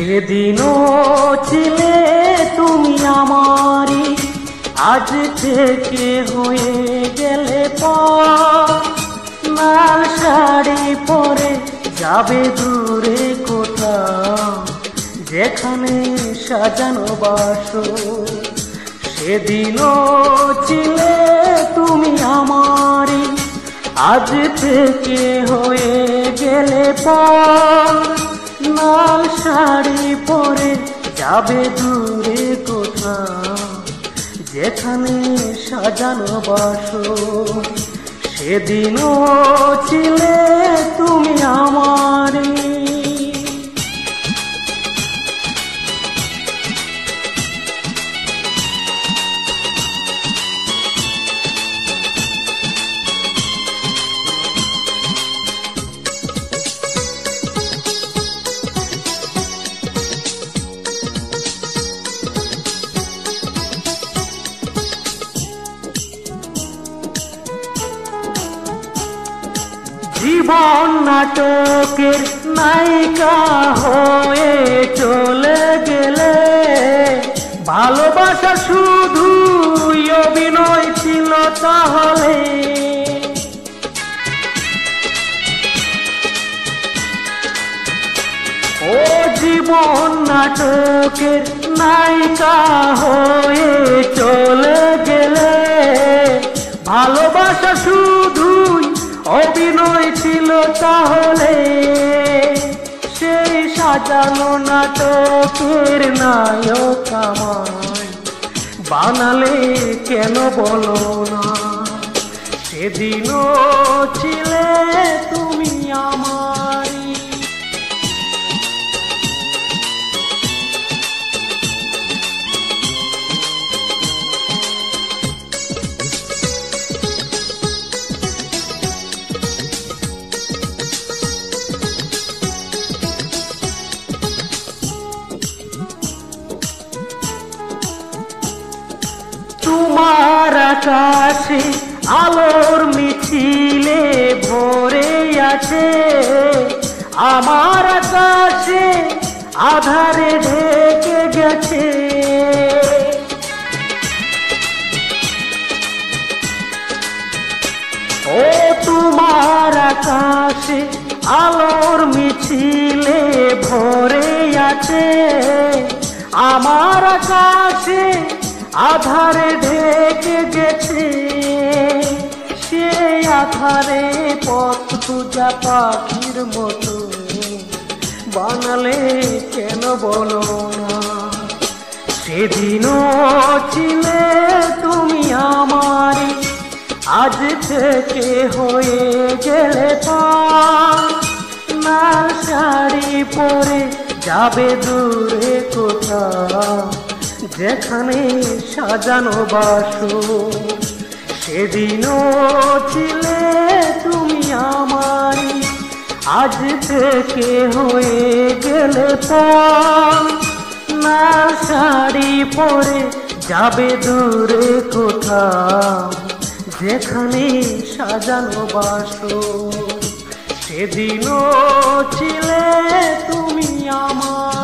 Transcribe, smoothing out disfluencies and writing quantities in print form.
সেদিনও ছিলে তুমি আমারই, আজ থেকে হয়ে গেলে লাল শাড়ি পরে যাবে দূরে কোথাও, যেখানে সাজানো বাসর। সেদিনও ছিলে তুমি আমারই, আজ থেকে হয়ে গেলে লাল শাড়ি পরে যাবে দূরে কোথাও, যেখানে সাজানো বাসর। সেদিনও ছিলে তুমি আমারই। জীবন নাটকের নায়িকা হয়ে চলে গেলে, ভালোবাসা শুধু অভিনয় ছিল তাহলে। ও জীবন নাটকের নায়িকা হয়ে চলে গেলে, ভালোবাসা শুধুই অভিনয় ছিল তাহলে। সেই সাজানো নাটকের নায়ক আমায় বানালে কেন বলো না? সেদিনও ছিলে তুমি আমারই। তোমার আকাশে আলোর মিছিলে ভরে আছে, আমার আকাশে আধারে ঢেকে গেছে। ও তোমার আকাশে আলোর মিছিলে ভরে আছে, আমার আকাশে আধারে ঢেকে গেছে। সে আধারে পথ খুঁজা পাখির মতো বানালে কেন বলো না? সেদিনও ছিলে তুমি আমারই, আজ থেকে হয়ে গেলে লাল শাড়ি পরে যাবে দূরে কোথাও, যেখানে সাজানো বাসর। সেদিনও ছিলে তুমি আমারই, আজ থেকে হয়ে গেলে লাল শাড়ি পরে যাবে দূরে কোথাও, যেখানে সাজানো বাসর। সেদিনও ছিলে তুমি আমার।